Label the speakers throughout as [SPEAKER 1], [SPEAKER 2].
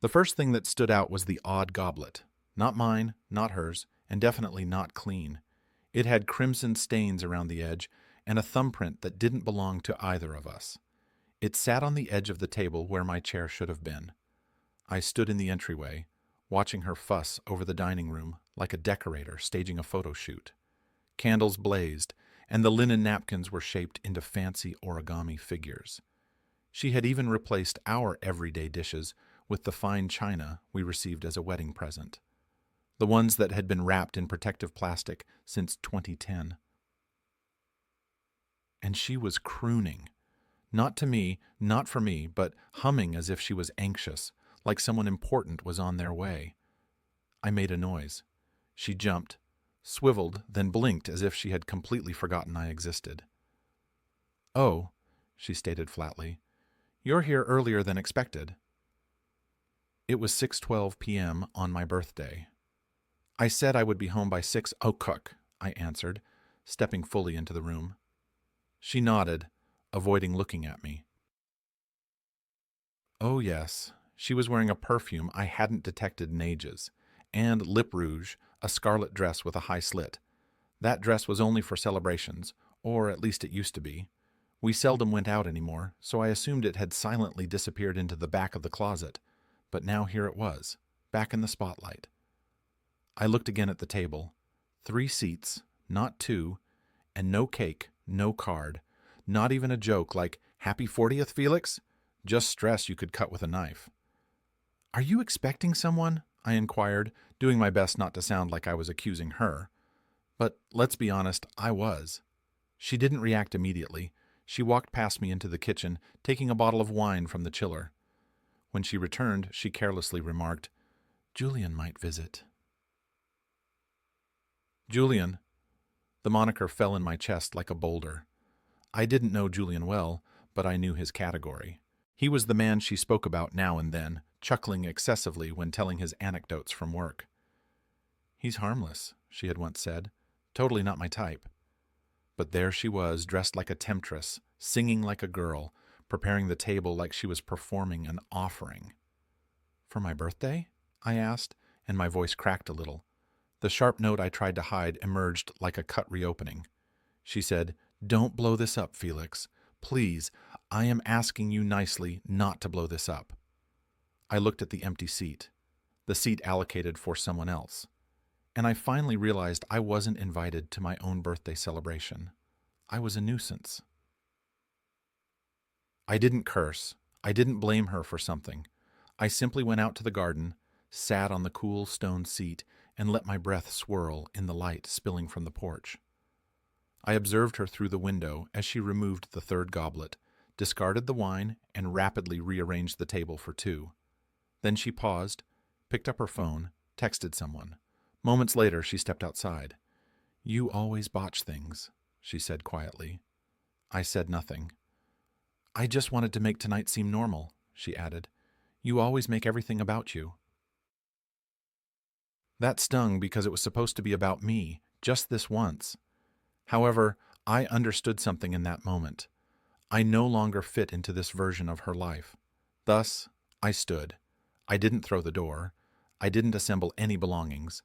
[SPEAKER 1] The first thing that stood out was the odd goblet. Not mine, not hers, and definitely not clean. It had crimson stains around the edge and a thumbprint that didn't belong to either of us. It sat on the edge of the table where my chair should have been. I stood in the entryway, watching her fuss over the dining room like a decorator staging a photo shoot. Candles blazed, and the linen napkins were shaped into fancy origami figures. She had even replaced our everyday dishes with the fine china we received as a wedding present, the ones that had been wrapped in protective plastic since 2010. And she was crooning. Not to me, not for me, but humming as if she was anxious, like someone important was on their way. I made a noise. She jumped, swiveled, then blinked as if she had completely forgotten I existed. "Oh," she stated flatly, "you're here earlier than expected." It was 6:12 p.m. on my birthday. "I said I would be home by 6 o'clock," I answered, stepping fully into the room. She nodded, avoiding looking at me. Oh yes, she was wearing a perfume I hadn't detected in ages, and lip rouge, a scarlet dress with a high slit. That dress was only for celebrations, or at least it used to be. We seldom went out anymore, so I assumed it had silently disappeared into the back of the closet. But now here it was, back in the spotlight. I looked again at the table. 3 seats, not 2, and no cake, no card, not even a joke like, "Happy 40th, Felix?" Just stress you could cut with a knife. "Are you expecting someone?" I inquired, doing my best not to sound like I was accusing her. But let's be honest, I was. She didn't react immediately. She walked past me into the kitchen, taking a bottle of wine from the chiller. When she returned, she carelessly remarked, "Julian might visit." Julian. The moniker fell in my chest like a boulder. I didn't know Julian well, but I knew his category. He was the man she spoke about now and then, chuckling excessively when telling his anecdotes from work. "He's harmless," she had once said. "Totally not my type." But there she was, dressed like a temptress, singing like a girl, preparing the table like she was performing an offering. "For my birthday?" I asked, and my voice cracked a little. The sharp note I tried to hide emerged like a cut reopening. She said, "Don't blow this up, Felix. Please, I am asking you nicely not to blow this up." I looked at the empty seat, the seat allocated for someone else, and I finally realized I wasn't invited to my own birthday celebration. I was a nuisance. I didn't curse. I didn't blame her for something. I simply went out to the garden, sat on the cool stone seat, and let my breath swirl in the light spilling from the porch. I observed her through the window as she removed the 3rd goblet, discarded the wine, and rapidly rearranged the table for 2. Then she paused, picked up her phone, texted someone. Moments later, she stepped outside. "You always botch things," she said quietly. I said nothing. "I just wanted to make tonight seem normal," she added. "You always make everything about you." That stung because it was supposed to be about me, just this once. However, I understood something in that moment. I no longer fit into this version of her life. Thus, I stood. I didn't throw the door. I didn't assemble any belongings.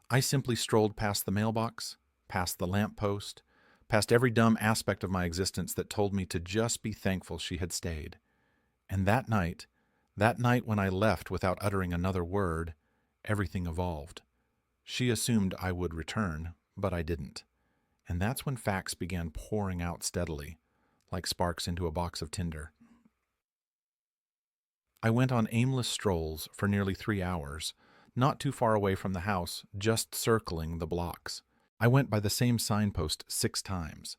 [SPEAKER 1] I simply strolled past the mailbox, past the lamppost, past every dumb aspect of my existence that told me to just be thankful she had stayed. And that night when I left without uttering another word, everything evolved. She assumed I would return, but I didn't. And that's when facts began pouring out steadily, like sparks into a box of tinder. I went on aimless strolls for nearly 3 hours, not too far away from the house, just circling the blocks. I went by the same signpost 6 times.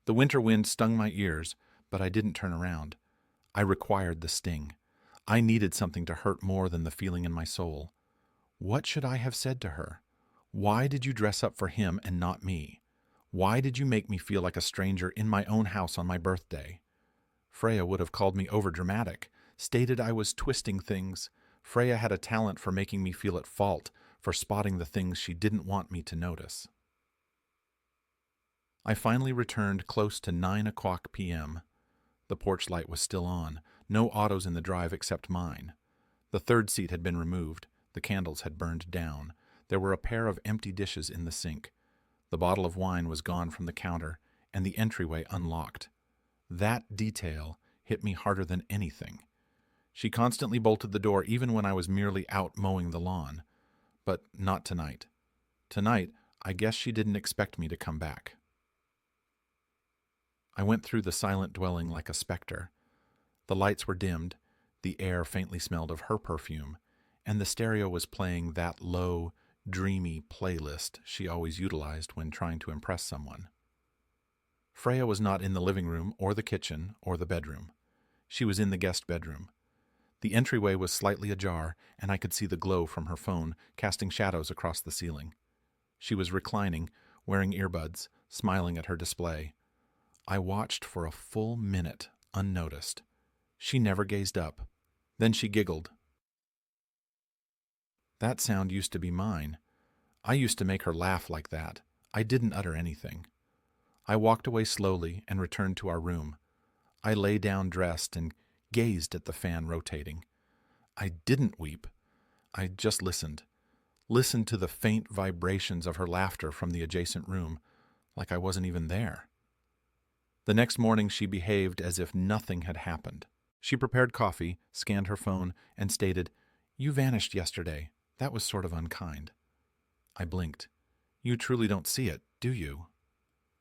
[SPEAKER 1] The winter wind stung my ears, but I didn't turn around. I required the sting. I needed something to hurt more than the feeling in my soul. What should I have said to her? Why did you dress up for him and not me? Why did you make me feel like a stranger in my own house on my birthday? Freya would have called me overdramatic, stated I was twisting things. Freya had a talent for making me feel at fault, for spotting the things she didn't want me to notice. I finally returned close to 9 o'clock p.m. The porch light was still on, no autos in the drive except mine. The third seat had been removed. The candles had burned down. There were a pair of empty dishes in the sink. The bottle of wine was gone from the counter, and the entryway unlocked. That detail hit me harder than anything. She constantly bolted the door even when I was merely out mowing the lawn. But not tonight. Tonight, I guess she didn't expect me to come back. I went through the silent dwelling like a specter. The lights were dimmed, the air faintly smelled of her perfume, and the stereo was playing that low, dreamy playlist she always utilized when trying to impress someone. Freya was not in the living room or the kitchen or the bedroom. She was in the guest bedroom. The entryway was slightly ajar, and I could see the glow from her phone casting shadows across the ceiling. She was reclining, wearing earbuds, smiling at her display. I watched for a full minute, unnoticed. She never gazed up. Then she giggled. That sound used to be mine. I used to make her laugh like that. I didn't utter anything. I walked away slowly and returned to our room. I lay down dressed and gazed at the fan rotating. I didn't weep. I just listened. Listened to the faint vibrations of her laughter from the adjacent room, like I wasn't even there. The next morning she behaved as if nothing had happened. She prepared coffee, scanned her phone, and stated, "You vanished yesterday. That was sort of unkind." I blinked. "You truly don't see it, do you?"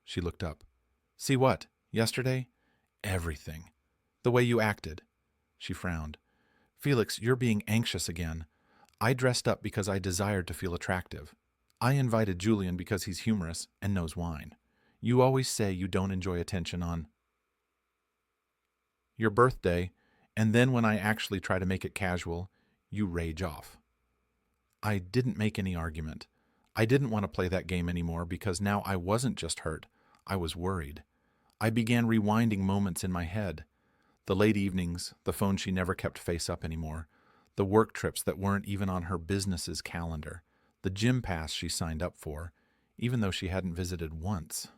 [SPEAKER 1] She looked up. "See what? Yesterday?" "Everything. The way you acted." She frowned. "Felix, you're being anxious again. I dressed up because I desired to feel attractive. I invited Julian because he's humorous and knows wine. You always say you don't enjoy attention on your birthday, and then when I actually try to make it casual, you rage off." I didn't make any argument. I didn't want to play that game anymore because now I wasn't just hurt. I was worried. I began rewinding moments in my head. The late evenings, the phone she never kept face up anymore, the work trips that weren't even on her business's calendar, the gym pass she signed up for, even though she hadn't visited once.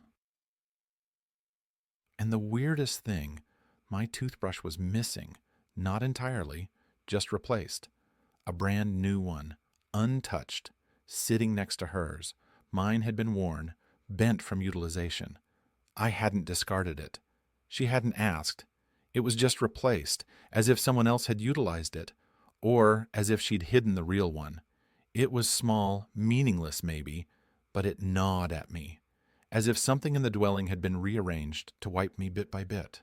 [SPEAKER 1] And the weirdest thing, my toothbrush was missing, not entirely, just replaced. A brand new one, untouched, sitting next to hers. Mine had been worn, bent from utilization. I hadn't discarded it. She hadn't asked. It was just replaced, as if someone else had utilized it, or as if she'd hidden the real one. It was small, meaningless maybe, but it gnawed at me, as if something in the dwelling had been rearranged to wipe me bit by bit.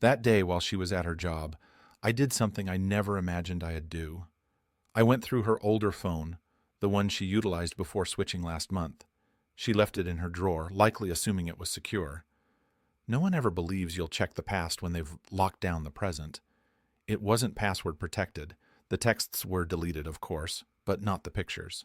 [SPEAKER 1] That day, while she was at her job, I did something I never imagined I'd do. I went through her older phone, the one she utilized before switching last month. She left it in her drawer, likely assuming it was secure. No one ever believes you'll check the past when they've locked down the present. It wasn't password protected. The texts were deleted, of course, but not the pictures.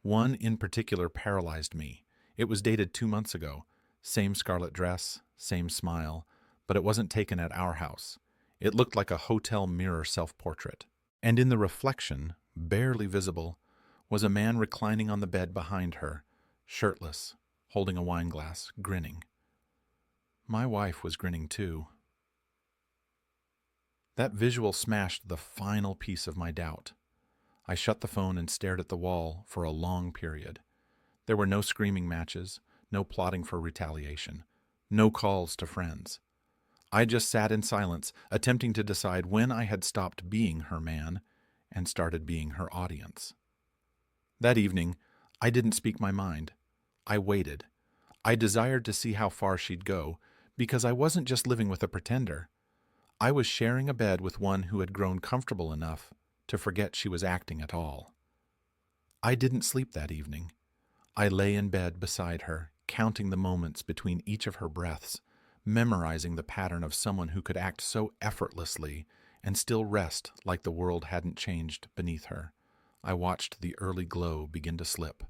[SPEAKER 1] One in particular paralyzed me. It was dated 2 months ago. Same scarlet dress, same smile, but it wasn't taken at our house. It looked like a hotel mirror self-portrait. And in the reflection, barely visible, was a man reclining on the bed behind her, shirtless, holding a wine glass, grinning. My wife was grinning too. That visual smashed the final piece of my doubt. I shut the phone and stared at the wall for a long period. There were no screaming matches, no plotting for retaliation, no calls to friends. I just sat in silence, attempting to decide when I had stopped being her man and started being her audience. That evening, I didn't speak my mind. I waited. I desired to see how far she'd go, because I wasn't just living with a pretender. I was sharing a bed with one who had grown comfortable enough to forget she was acting at all. I didn't sleep that evening. I lay in bed beside her, counting the moments between each of her breaths, memorizing the pattern of someone who could act so effortlessly and still rest like the world hadn't changed beneath her. I watched the early glow begin to slip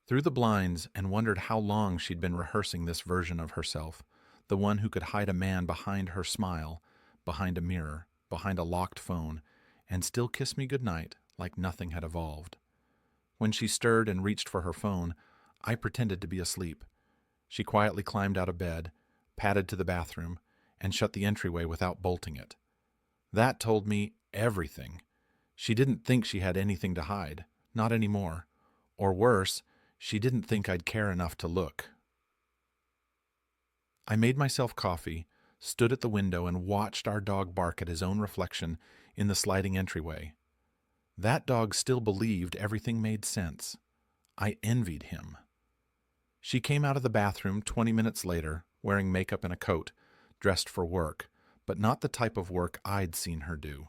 [SPEAKER 1] through the blinds and wondered how long she'd been rehearsing this version of herself, the one who could hide a man behind her smile, behind a mirror, behind a locked phone, and still kiss me goodnight like nothing had evolved. When she stirred and reached for her phone, I pretended to be asleep. She quietly climbed out of bed, padded to the bathroom, and shut the entryway without bolting it. That told me everything. She didn't think she had anything to hide, not anymore. Or worse, she didn't think I'd care enough to look. I made myself coffee, stood at the window, and watched our dog bark at his own reflection in the sliding entryway. That dog still believed everything made sense. I envied him. She came out of the bathroom 20 minutes later, wearing makeup and a coat, dressed for work, but not the type of work I'd seen her do.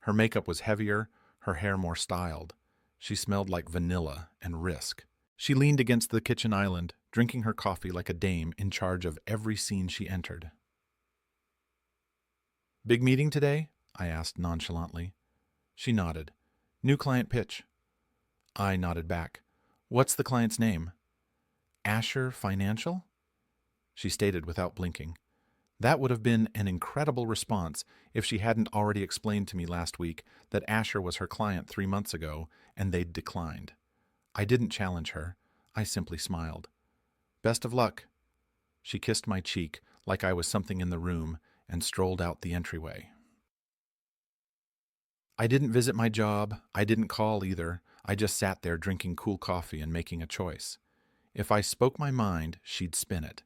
[SPEAKER 1] Her makeup was heavier, her hair more styled. She smelled like vanilla and risk. She leaned against the kitchen island, drinking her coffee like a dame in charge of every scene she entered. "Big meeting today?" I asked nonchalantly. She nodded. "New client pitch." I nodded back. "What's the client's name?" "Asher Financial?" She stated without blinking. That would have been an incredible response if she hadn't already explained to me last week that Asher was her client 3 months ago and they'd declined. I didn't challenge her. I simply smiled. "Best of luck." She kissed my cheek like I was something in the room and strolled out the entryway. I didn't visit my job. I didn't call either. I just sat there drinking cool coffee and making a choice. If I spoke my mind, she'd spin it.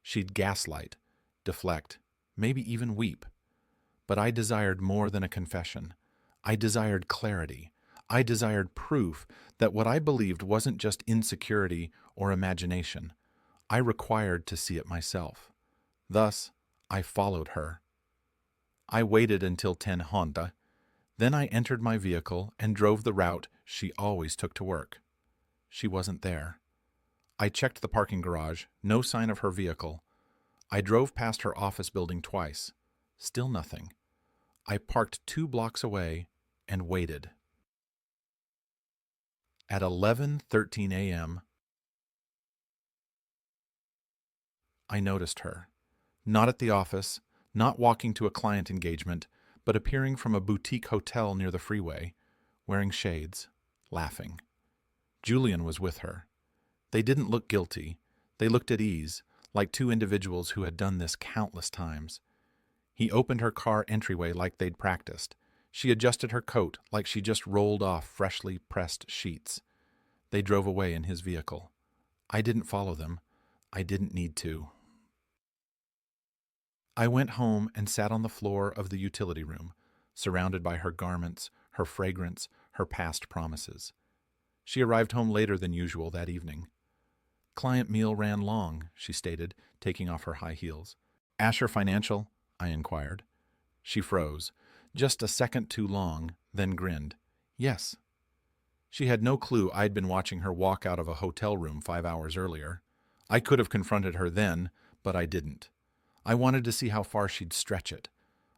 [SPEAKER 1] She'd gaslight, deflect, maybe even weep. But I desired more than a confession. I desired clarity. I desired proof that what I believed wasn't just insecurity or imagination. I required to see it myself. Thus, I followed her. I waited until 10 Honda. Then I entered my vehicle and drove the route she always took to work. She wasn't there. I checked the parking garage, no sign of her vehicle. I drove past her office building twice. Still nothing. I parked 2 blocks away and waited. At 11:13 a.m., I noticed her. Not at the office, not walking to a client engagement, but appearing from a boutique hotel near the freeway, wearing shades, laughing. Julian was with her. They didn't look guilty. They looked at ease, like 2 individuals who had done this countless times. He opened her car entryway like they'd practiced. She adjusted her coat like she just rolled off freshly pressed sheets. They drove away in his vehicle. I didn't follow them. I didn't need to. I went home and sat on the floor of the utility room, surrounded by her garments, her fragrance, her past promises. She arrived home later than usual that evening. "Client meal ran long," she stated, taking off her high heels. "Asher Financial?" I inquired. She froze, just a second too long, then grinned. "Yes." She had no clue I'd been watching her walk out of a hotel room 5 hours earlier. I could have confronted her then, but I didn't. I wanted to see how far she'd stretch it.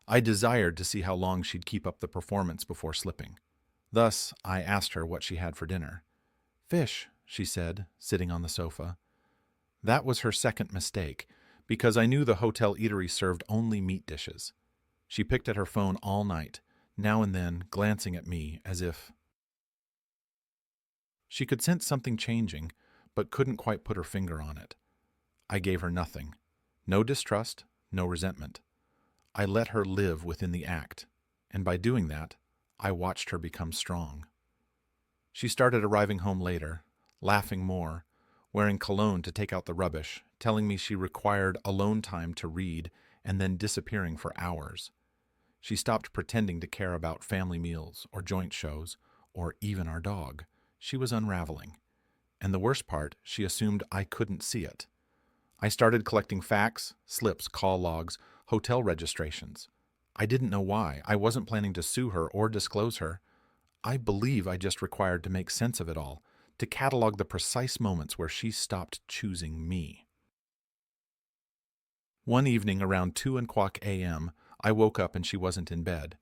[SPEAKER 1] I desired to see how long she'd keep up the performance before slipping. Thus, I asked her what she had for dinner. "Fish," she said, sitting on the sofa. That was her second mistake, because I knew the hotel eatery served only meat dishes. She picked at her phone all night, now and then glancing at me as if she could sense something changing, but couldn't quite put her finger on it. I gave her nothing. No distrust, no resentment. I let her live within the act, and by doing that, I watched her become strong. She started arriving home later, laughing more, wearing cologne to take out the rubbish, telling me she required alone time to read, and then disappearing for hours. She stopped pretending to care about family meals or joint shows, or even our dog. She was unraveling. And the worst part, she assumed I couldn't see it. I started collecting facts, slips, call logs, hotel registrations. I didn't know why. I wasn't planning to sue her or disclose her. I believe I just required to make sense of it all, to catalog the precise moments where she stopped choosing me. One evening around 2:00 a.m., I woke up and she wasn't in bed.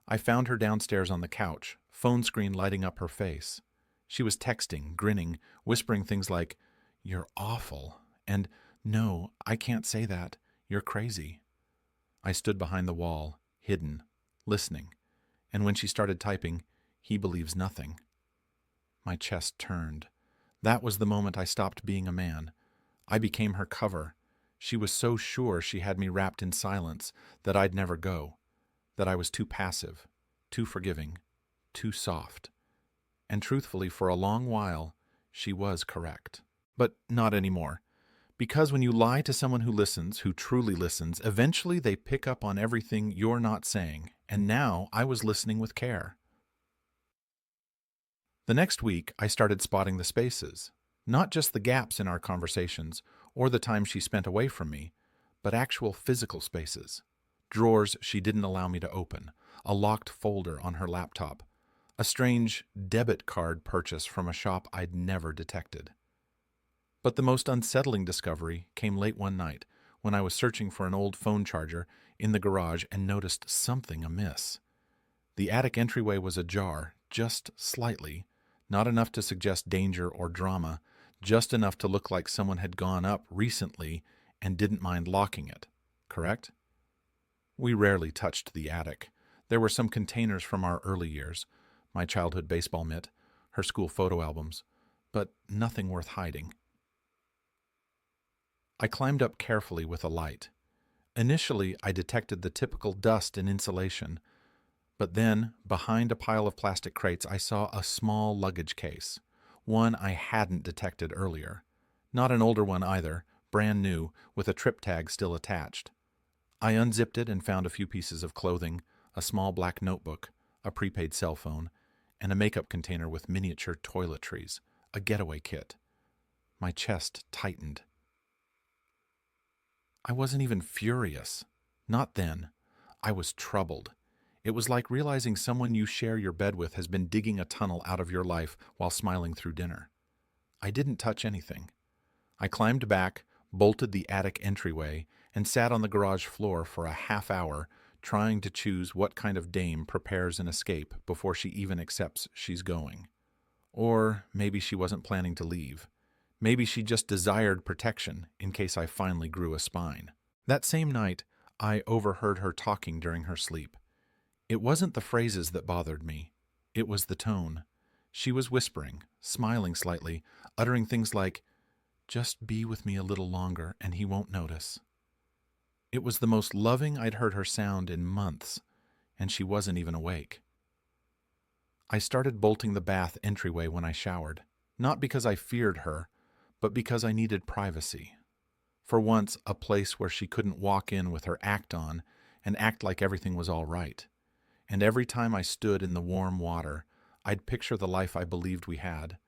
[SPEAKER 1] I found her downstairs on the couch, phone screen lighting up her face. She was texting, grinning, whispering things like, "You're awful," and "No, I can't say that. You're crazy." I stood behind the wall, hidden, listening, and when she started typing, "He believes nothing." My chest turned. That was the moment I stopped being a man. I became her cover. She was so sure she had me wrapped in silence that I'd never go, that I was too passive, too forgiving, too soft. And truthfully, for a long while, she was correct. But not anymore. Because when you lie to someone who listens, who truly listens, eventually they pick up on everything you're not saying. And now I was listening with care. The next week, I started spotting the spaces. Not just the gaps in our conversations or the time she spent away from me, but actual physical spaces. Drawers she didn't allow me to open, a locked folder on her laptop, a strange debit card purchase from a shop I'd never detected. But the most unsettling discovery came late one night when I was searching for an old phone charger in the garage and noticed something amiss. The attic entryway was ajar, just slightly, not enough to suggest danger or drama, just enough to look like someone had gone up recently and didn't mind locking it. Correct? We rarely touched the attic. There were some containers from our early years, my childhood baseball mitt, her school photo albums, but nothing worth hiding. I climbed up carefully with a light. Initially, I detected the typical dust and insulation, but then, behind a pile of plastic crates, I saw a small luggage case, one I hadn't detected earlier. Not an older one either, brand new, with a trip tag still attached. I unzipped it and found a few pieces of clothing, a small black notebook, a prepaid cell phone, and a makeup container with miniature toiletries, a getaway kit. My chest tightened. I wasn't even furious. Not then. I was troubled. It was like realizing someone you share your bed with has been digging a tunnel out of your life while smiling through dinner. I didn't touch anything. I climbed back, bolted the attic entryway, and sat on the garage floor for a half hour, trying to choose what kind of dame prepares an escape before she even accepts she's going. Or maybe she wasn't planning to leave. Maybe she just desired protection in case I finally grew a spine. That same night, I overheard her talking during her sleep. It wasn't the phrases that bothered me. It was the tone. She was whispering, smiling slightly, uttering things like, "Just be with me a little longer and he won't notice." It was the most loving I'd heard her sound in months, and she wasn't even awake. I started bolting the bath entryway when I showered, not because I feared her, but because I needed privacy. For once, a place where she couldn't walk in with her act on and act like everything was all right. And every time I stood in the warm water, I'd picture the life I believed we had.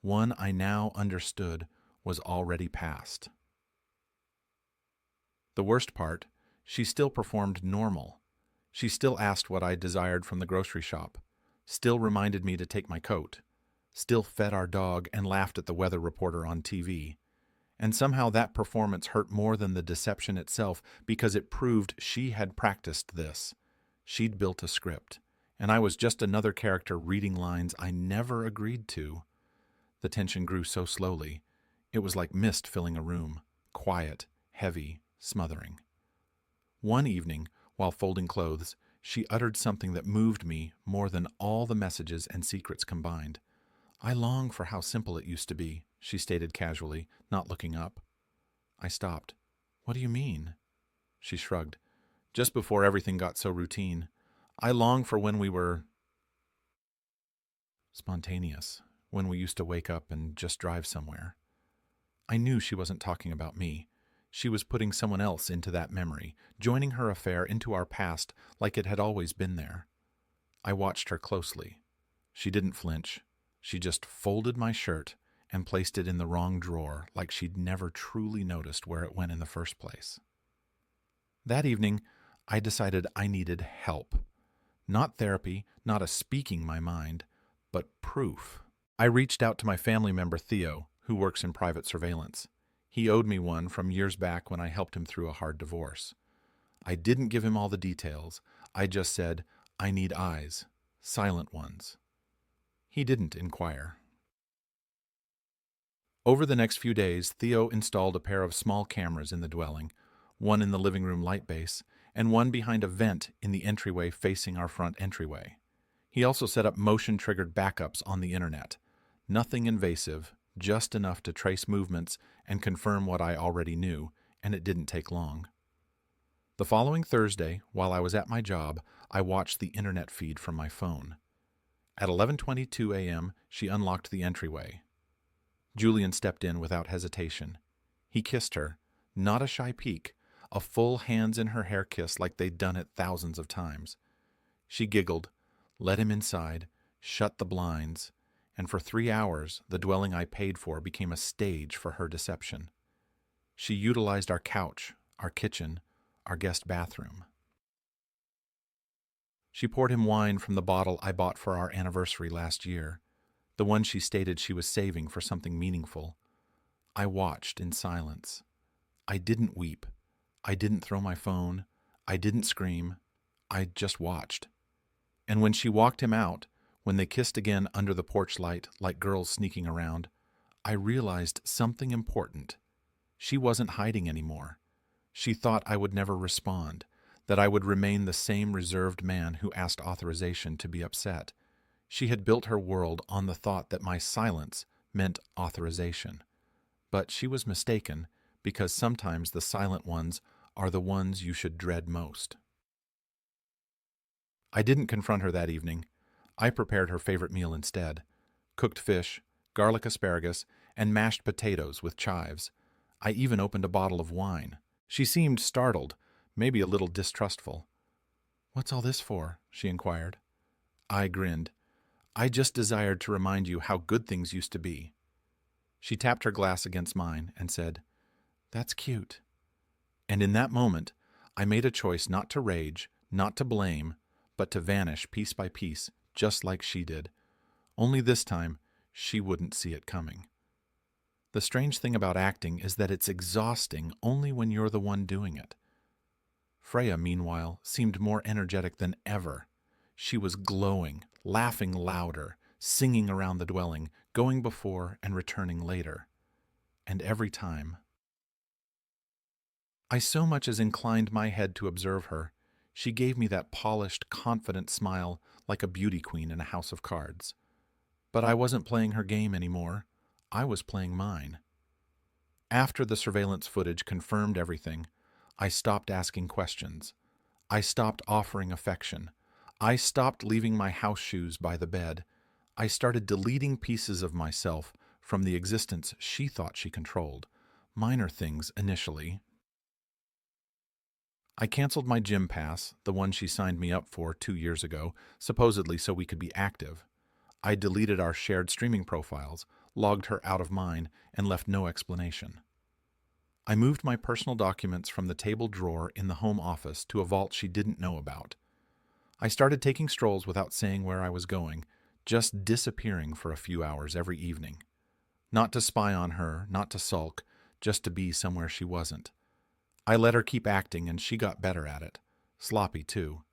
[SPEAKER 1] One I now understood was already past. The worst part, she still performed normal. She still asked what I desired from the grocery shop, still reminded me to take my coat, still fed our dog and laughed at the weather reporter on TV. And somehow that performance hurt more than the deception itself because it proved she had practiced this. She'd built a script, and I was just another character reading lines I never agreed to. The tension grew so slowly. It was like mist filling a room, quiet, heavy, smothering. One evening, while folding clothes, she uttered something that moved me more than all the messages and secrets combined. "I long for how simple it used to be," she stated casually, not looking up. I stopped. "What do you mean?" She shrugged. "Just before everything got so routine. I long for when we were spontaneous, when we used to wake up and just drive somewhere." I knew she wasn't talking about me. She was putting someone else into that memory, joining her affair into our past like it had always been there. I watched her closely. She didn't flinch. She just folded my shirt and placed it in the wrong drawer like she'd never truly noticed where it went in the first place. That evening, I decided I needed help. Not therapy, not a speaking my mind, but proof. I reached out to my family member Theo, who works in private surveillance. He owed me one from years back when I helped him through a hard divorce. I didn't give him all the details. I just said, "I need eyes, silent ones." He didn't inquire. Over the next few days, Theo installed a pair of small cameras in the dwelling, one in the living room light base, and one behind a vent in the entryway facing our front entryway. He also set up motion-triggered backups on the internet. Nothing invasive, just enough to trace movements and confirm what I already knew, and it didn't take long. The following Thursday, while I was at my job, I watched the internet feed from my phone. At 11:22 a.m., she unlocked the entryway. Julian stepped in without hesitation. He kissed her, not a shy peek, a full hands-in-her-hair kiss like they'd done it thousands of times. She giggled, let him inside, shut the blinds, and for 3 hours the dwelling I paid for became a stage for her deception. She utilized our couch, our kitchen, our guest bathroom. She poured him wine from the bottle I bought for our anniversary last year, the one she stated she was saving for something meaningful. I watched in silence. I didn't weep. I didn't throw my phone. I didn't scream. I just watched. And when she walked him out, when they kissed again under the porch light like girls sneaking around, I realized something important. She wasn't hiding anymore. She thought I would never respond, that I would remain the same reserved man who asked authorization to be upset. She had built her world on the thought that my silence meant authorization. But she was mistaken, because sometimes the silent ones are the ones you should dread most. I didn't confront her that evening. I prepared her favorite meal instead: cooked fish, garlic asparagus, and mashed potatoes with chives. I even opened a bottle of wine. She seemed startled, maybe a little distrustful. "What's all this for?" she inquired. I grinned. "I just desired to remind you how good things used to be." She tapped her glass against mine and said, "That's cute." And in that moment, I made a choice not to rage, not to blame, but to vanish piece by piece, just like she did. Only this time, she wouldn't see it coming. The strange thing about acting is that it's exhausting only when you're the one doing it. Freya, meanwhile, seemed more energetic than ever. She was glowing, laughing louder, singing around the dwelling, going before and returning later. And every time I so much as inclined my head to observe her, she gave me that polished, confident smile like a beauty queen in a house of cards. But I wasn't playing her game anymore. I was playing mine. After the surveillance footage confirmed everything, I stopped asking questions. I stopped offering affection. I stopped leaving my house shoes by the bed. I started deleting pieces of myself from the existence she thought she controlled. Minor things initially. I canceled my gym pass, the one she signed me up for 2 years ago, supposedly so we could be active. I deleted our shared streaming profiles, logged her out of mine, and left no explanation. I moved my personal documents from the table drawer in the home office to a vault she didn't know about. I started taking strolls without saying where I was going, just disappearing for a few hours every evening. Not to spy on her, not to sulk, just to be somewhere she wasn't. I let her keep acting, and she got better at it. Sloppy, too.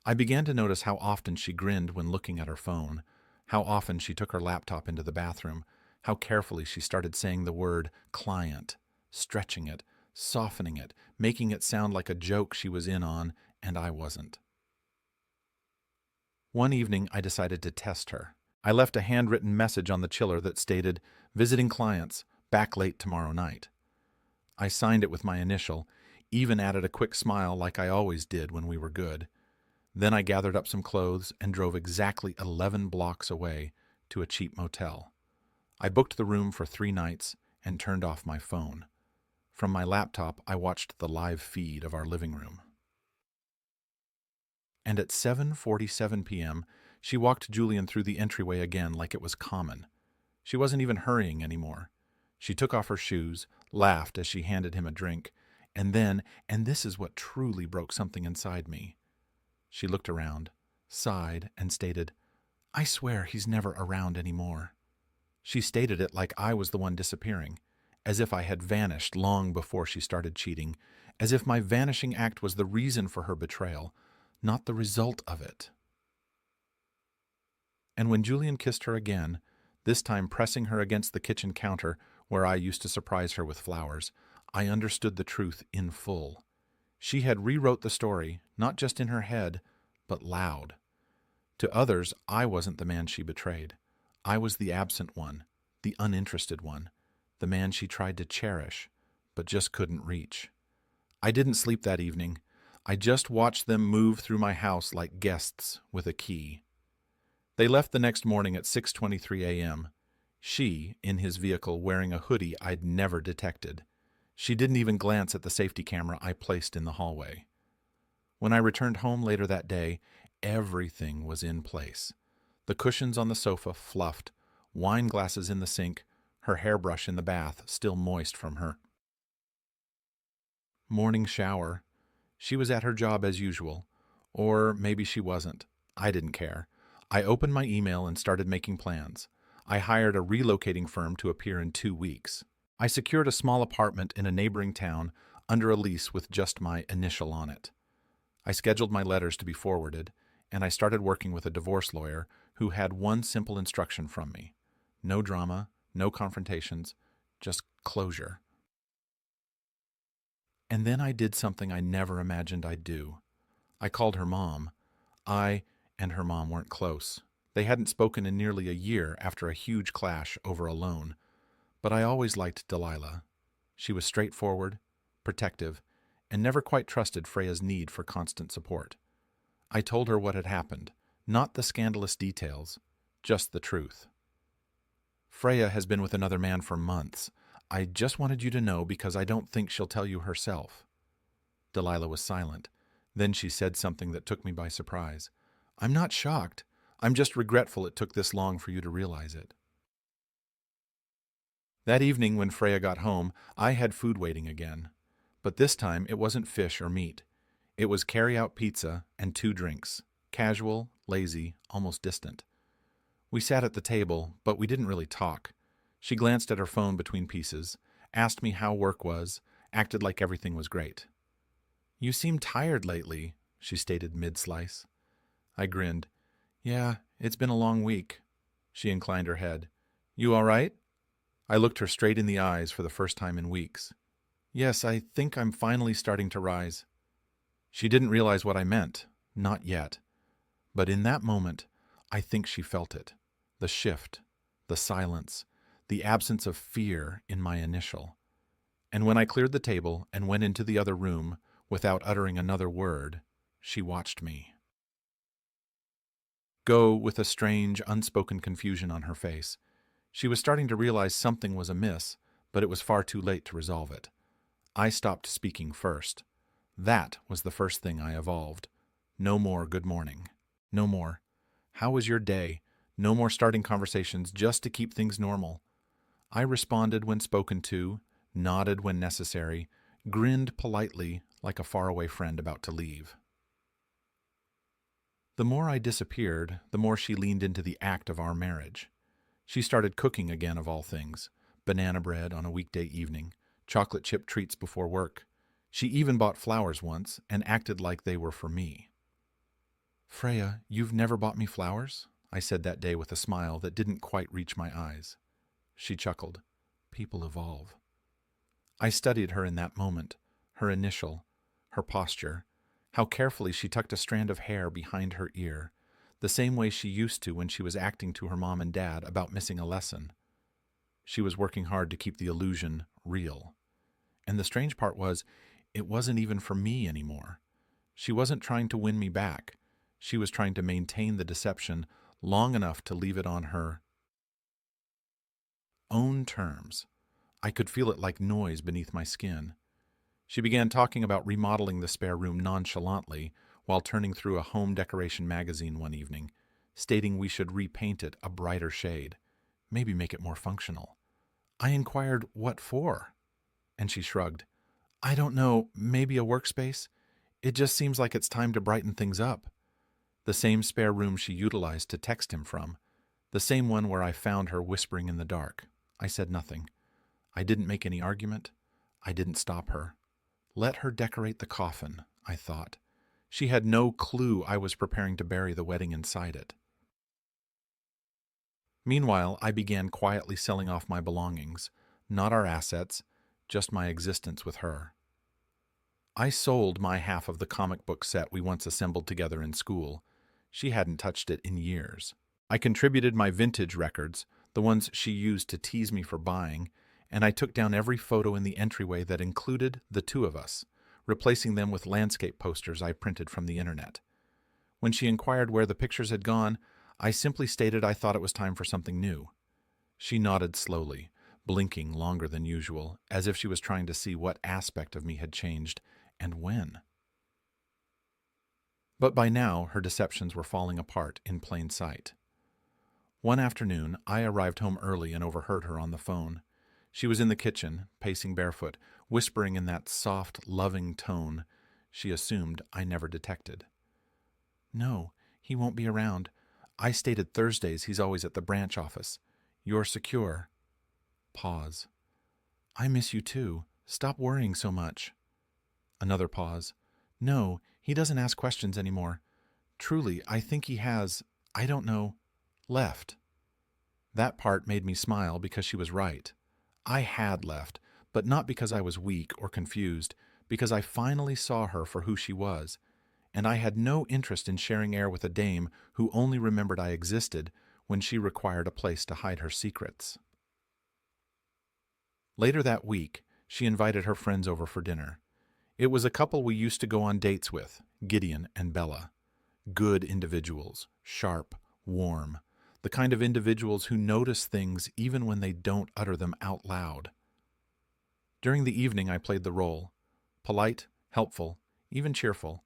[SPEAKER 1] I began to notice how often she grinned when looking at her phone, how often she took her laptop into the bathroom, how carefully she started saying the word client, stretching it, softening it, making it sound like a joke she was in on, and I wasn't. One evening, I decided to test her. I left a handwritten message on the chiller that stated, "Visiting clients, back late tomorrow night." I signed it with my initial, even added a quick smile like I always did when we were good. Then I gathered up some clothes and drove exactly 11 blocks away to a cheap motel. I booked the room for 3 nights and turned off my phone. From my laptop, I watched the live feed of our living room. And at 7:47 p.m., she walked Julian through the entryway again like it was common. She wasn't even hurrying anymore. She took off her shoes, laughed as she handed him a drink, and then, and this is what truly broke something inside me, she looked around, sighed, and stated, "I swear he's never around anymore." She stated it like I was the one disappearing, as if I had vanished long before she started cheating, as if my vanishing act was the reason for her betrayal, not the result of it. And when Julian kissed her again, this time pressing her against the kitchen counter where I used to surprise her with flowers, I understood the truth in full. She had rewrote the story, not just in her head, but loud. To others, I wasn't the man she betrayed. I was the absent one, the uninterested one, the man she tried to cherish, but just couldn't reach. I didn't sleep that evening. I just watched them move through my house like guests with a key. They left the next morning at 6:23 a.m., she in his vehicle wearing a hoodie I'd never detected. She didn't even glance at the safety camera I placed in the hallway. When I returned home later that day, everything was in place. The cushions on the sofa fluffed, wine glasses in the sink, her hairbrush in the bath still moist from her morning shower. She was at her job as usual. Or maybe she wasn't. I didn't care. I opened my email and started making plans. I hired a relocating firm to appear in 2 weeks. I secured a small apartment in a neighboring town under a lease with just my initial on it. I scheduled my letters to be forwarded, and I started working with a divorce lawyer who had one simple instruction from me. No drama, no confrontations, just closure. And then I did something I never imagined I'd do. I called her mom. I and her mom weren't close. They hadn't spoken in nearly a year after a huge clash over a loan. But I always liked Delilah. She was straightforward, protective, and never quite trusted Freya's need for constant support. I told her what had happened, not the scandalous details, just the truth. Freya has been with another man for months. I just wanted you to know because I don't think she'll tell you herself. Delilah was silent. Then she said something that took me by surprise. I'm not shocked. I'm just regretful it took this long for you to realize it. That evening when Freya got home, I had food waiting again. But this time it wasn't fish or meat. It was carry-out pizza and 2 drinks. Casual, lazy, almost distant. We sat at the table, but we didn't really talk. She glanced at her phone between pieces, asked me how work was, acted like everything was great. You seem tired lately, she stated mid-slice. I grinned. Yeah, it's been a long week. She inclined her head. You all right? I looked her straight in the eyes for the first time in weeks. Yes, I think I'm finally starting to rise. She didn't realize what I meant. Not yet. But in that moment, I think she felt it. The shift, the silence, the absence of fear in my initial. And when I cleared the table and went into the other room, without uttering another word, she watched me go with a strange, unspoken confusion on her face. She was starting to realize something was amiss, but it was far too late to resolve it. I stopped speaking first. That was the first thing I evolved. No more good morning. No more. How was your day? No more starting conversations just to keep things normal. I responded when spoken to, nodded when necessary, grinned politely like a faraway friend about to leave. The more I disappeared, the more she leaned into the act of our marriage. She started cooking again of all things, banana bread on a weekday evening, chocolate chip treats before work. She even bought flowers once and acted like they were for me. Freya, you've never bought me flowers? I said that day with a smile that didn't quite reach my eyes. She chuckled. People evolve. I studied her in that moment, her initial, her posture, how carefully she tucked a strand of hair behind her ear, the same way she used to when she was acting to her mom and dad about missing a lesson. She was working hard to keep the illusion real. And the strange part was, it wasn't even for me anymore. She wasn't trying to win me back. She was trying to maintain the deception long enough to leave it on her own terms. I could feel it like noise beneath my skin. She began talking about remodeling the spare room nonchalantly while turning through a home decoration magazine one evening, stating we should repaint it a brighter shade, maybe make it more functional. I inquired, what for? And she shrugged. I don't know, maybe a workspace? It just seems like it's time to brighten things up. The same spare room she utilized to text him from. The same one where I found her whispering in the dark. I said nothing. I didn't make any argument. I didn't stop her. Let her decorate the coffin, I thought. She had no clue I was preparing to bury the wedding inside it. Meanwhile, I began quietly selling off my belongings, not our assets, just my existence with her. I sold my half of the comic book set we once assembled together in school. She hadn't touched it in years. I contributed my vintage records, the ones she used to tease me for buying, and I took down every photo in the entryway that included the two of us, replacing them with landscape posters I printed from the internet. When she inquired where the pictures had gone, I simply stated I thought it was time for something new. She nodded slowly, blinking longer than usual, as if she was trying to see what aspect of me had changed and when. But by now, her deceptions were falling apart in plain sight. One afternoon, I arrived home early and overheard her on the phone. She was in the kitchen, pacing barefoot, whispering in that soft, loving tone she assumed I never detected. "No, he won't be around. I stated Thursdays he's always at the branch office. You're secure." Pause. "I miss you too. Stop worrying so much." Another pause. "No, he doesn't ask questions anymore. Truly, I think he has, I don't know, left." That part made me smile because she was right. I had left, but not because I was weak or confused, because I finally saw her for who she was, and I had no interest in sharing air with a dame who only remembered I existed when she required a place to hide her secrets. Later that week, she invited her friends over for dinner. It was a couple we used to go on dates with, Gideon and Bella. Good individuals, sharp, warm, the kind of individuals who notice things even when they don't utter them out loud. During the evening, I played the role. Polite, helpful, even cheerful.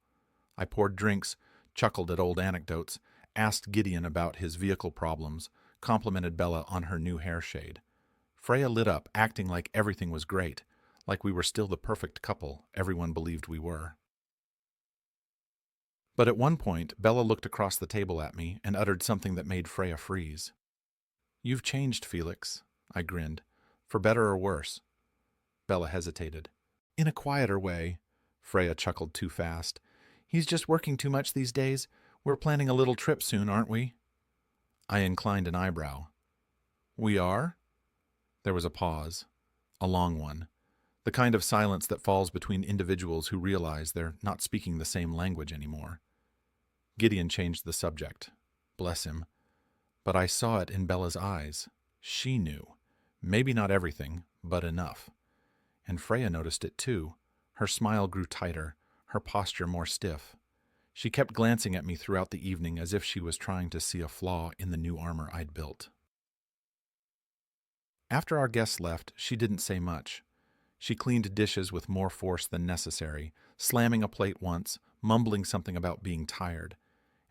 [SPEAKER 1] I poured drinks, chuckled at old anecdotes, asked Gideon about his vehicle problems, complimented Bella on her new hair shade. Freya lit up, acting like everything was great, like we were still the perfect couple everyone believed we were. But at one point, Bella looked across the table at me and uttered something that made Freya freeze. "You've changed, Felix," I grinned. "For better or worse?" Bella hesitated. "In a quieter way." Freya chuckled too fast. "He's just working too much these days. We're planning a little trip soon, aren't we?" I inclined an eyebrow. "We are?" There was a pause. A long one. The kind of silence that falls between individuals who realize they're not speaking the same language anymore. Gideon changed the subject. Bless him. But I saw it in Bella's eyes. She knew. Maybe not everything, but enough. And Freya noticed it too. Her smile grew tighter, her posture more stiff. She kept glancing at me throughout the evening as if she was trying to see a flaw in the new armor I'd built. After our guests left, she didn't say much. She cleaned dishes with more force than necessary, slamming a plate once, mumbling something about being tired.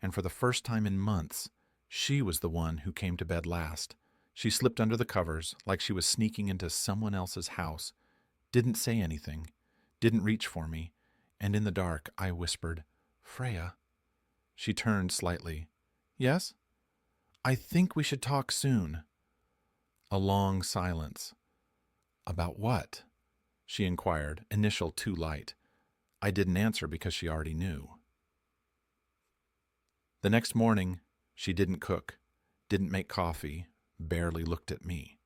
[SPEAKER 1] And for the first time in months, she was the one who came to bed last. She slipped under the covers like she was sneaking into someone else's house, didn't say anything, didn't reach for me, and in the dark I whispered, "Freya." She turned slightly. "Yes?" "I think we should talk soon." A long silence. "About what?" she inquired, initial too light. I didn't answer because she already knew. The next morning, she didn't cook, didn't make coffee, barely looked at me.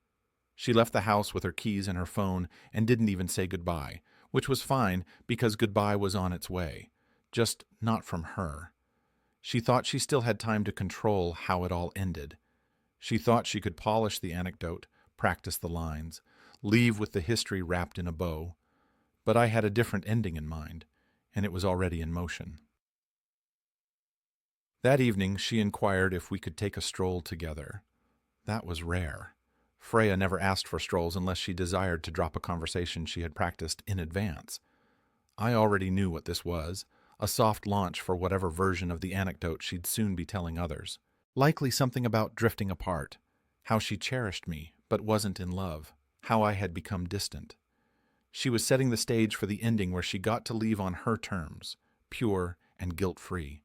[SPEAKER 1] She left the house with her keys and her phone and didn't even say goodbye, which was fine because goodbye was on its way, just not from her. She thought she still had time to control how it all ended. She thought she could polish the anecdote, practice the lines, leave with the history wrapped in a bow. But I had a different ending in mind, and it was already in motion. That evening, she inquired if we could take a stroll together. That was rare. Freya never asked for strolls unless she desired to drop a conversation she had practiced in advance. I already knew what this was, a soft launch for whatever version of the anecdote she'd soon be telling others. Likely something about drifting apart, how she cherished me but wasn't in love, how I had become distant. She was setting the stage for the ending where she got to leave on her terms, pure and guilt-free.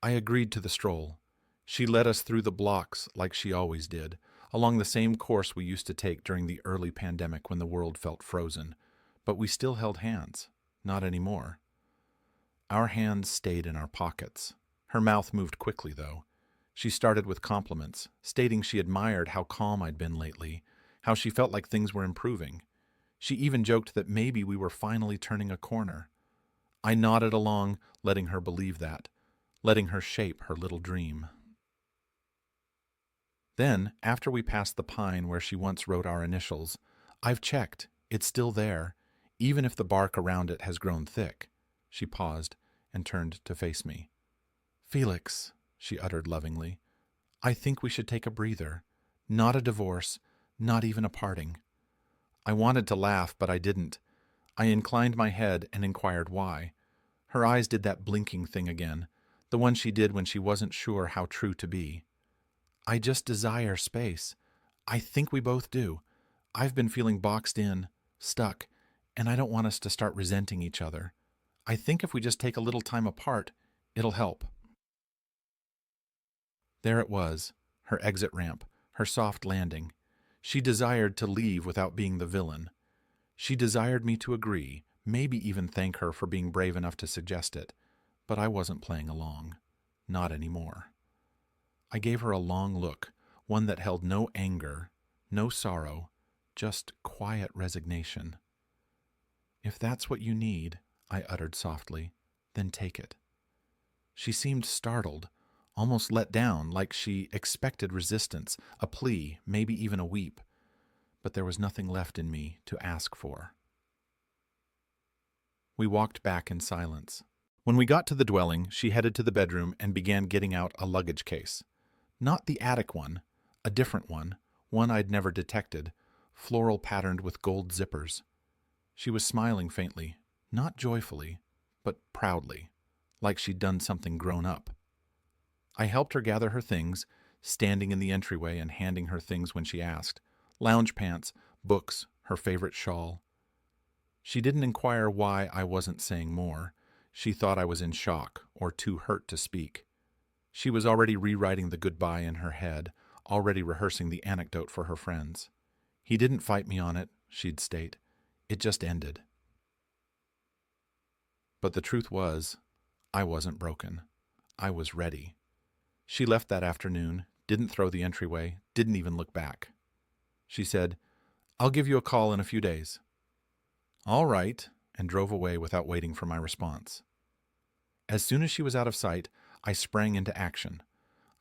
[SPEAKER 1] I agreed to the stroll. She led us through the blocks like she always did, along the same course we used to take during the early pandemic when the world felt frozen. But we still held hands. Not anymore. Our hands stayed in our pockets. Her mouth moved quickly, though. She started with compliments, stating she admired how calm I'd been lately, how she felt like things were improving. She even joked that maybe we were finally turning a corner. I nodded along, letting her believe that, letting her shape her little dream. Then, after we passed the pine where she once wrote our initials, I've checked. It's still there, even if the bark around it has grown thick. She paused and turned to face me. Felix, she uttered lovingly, I think we should take a breather. Not a divorce, not even a parting. I wanted to laugh, but I didn't. I inclined my head and inquired why. Her eyes did that blinking thing again, the one she did when she wasn't sure how true to be. I just desire space. I think we both do. I've been feeling boxed in, stuck, and I don't want us to start resenting each other. I think if we just take a little time apart, it'll help. There it was, her exit ramp, her soft landing. She desired to leave without being the villain. She desired me to agree, maybe even thank her for being brave enough to suggest it, but I wasn't playing along. Not anymore. I gave her a long look, one that held no anger, no sorrow, just quiet resignation. If that's what you need, I uttered softly, then take it. She seemed startled, almost let down, like she expected resistance, a plea, maybe even a weep. But there was nothing left in me to ask for. We walked back in silence. When we got to the dwelling, she headed to the bedroom and began getting out a luggage case. Not the attic one, a different one I'd never detected, floral patterned with gold zippers. She was smiling faintly, not joyfully, but proudly, like she'd done something grown up. I helped her gather her things, standing in the entryway and handing her things when she asked. Lounge pants, books, her favorite shawl. She didn't inquire why I wasn't saying more. She thought I was in shock or too hurt to speak. She was already rewriting the goodbye in her head, already rehearsing the anecdote for her friends. He didn't fight me on it, she'd state. It just ended. But the truth was, I wasn't broken. I was ready. She left that afternoon, didn't throw the entryway, didn't even look back. She said, I'll give you a call in a few days. All right, and drove away without waiting for my response. As soon as she was out of sight, I sprang into action.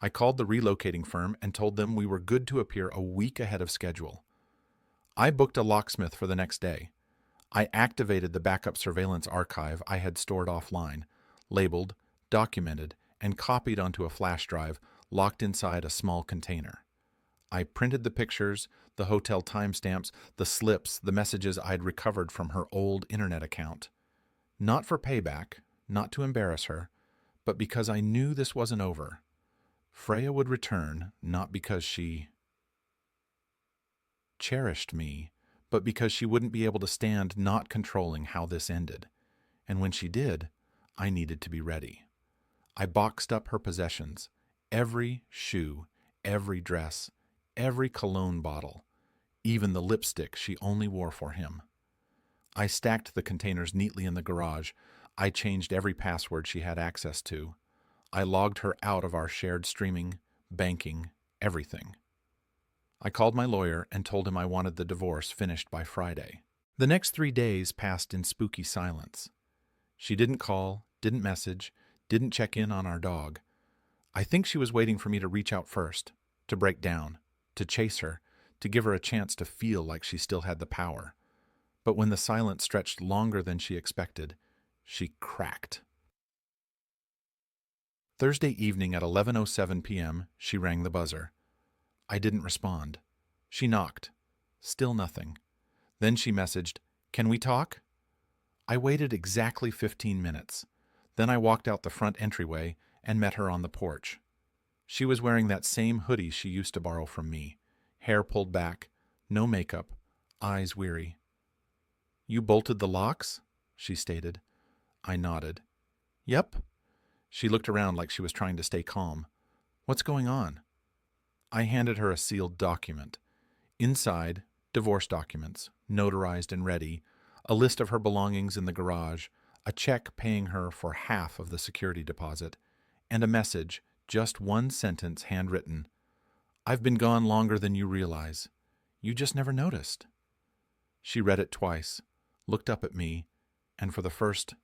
[SPEAKER 1] I called the relocating firm and told them we were good to appear a week ahead of schedule. I booked a locksmith for the next day. I activated the backup surveillance archive I had stored offline, labeled, documented, and copied onto a flash drive locked inside a small container. I printed the pictures, the hotel timestamps, the slips, the messages I'd recovered from her old internet account. Not for payback, not to embarrass her, but because I knew this wasn't over. Freya would return, not because she cherished me, but because she wouldn't be able to stand not controlling how this ended. And when she did, I needed to be ready. I boxed up her possessions, every shoe, every dress, every cologne bottle, even the lipstick she only wore for him. I stacked the containers neatly in the garage. I changed every password she had access to. I logged her out of our shared streaming, banking, everything. I called my lawyer and told him I wanted the divorce finished by Friday. The next 3 days passed in spooky silence. She didn't call, didn't message, didn't check in on our dog. I think she was waiting for me to reach out first, to break down, to chase her, to give her a chance to feel like she still had the power. But when the silence stretched longer than she expected, she cracked. Thursday evening at 11:07 p.m., she rang the buzzer. I didn't respond. She knocked. Still nothing. Then she messaged, "Can we talk?" I waited exactly 15 minutes. Then I walked out the front entryway and met her on the porch. She was wearing that same hoodie she used to borrow from me, hair pulled back, no makeup, eyes weary. "You bolted the locks?" she stated. I nodded. "Yep." She looked around like she was trying to stay calm. "What's going on?" I handed her a sealed document. Inside, divorce documents, notarized and ready, a list of her belongings in the garage, a check paying her for half of the security deposit, and a message, just one sentence handwritten. "I've been gone longer than you realize. You just never noticed." She read it twice, looked up at me, and for the first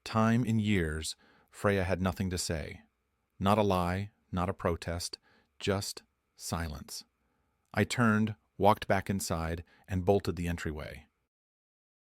[SPEAKER 1] time in years, Freya had nothing to say. Not a lie, not a protest, just silence. I turned, walked back inside, and bolted the entryway.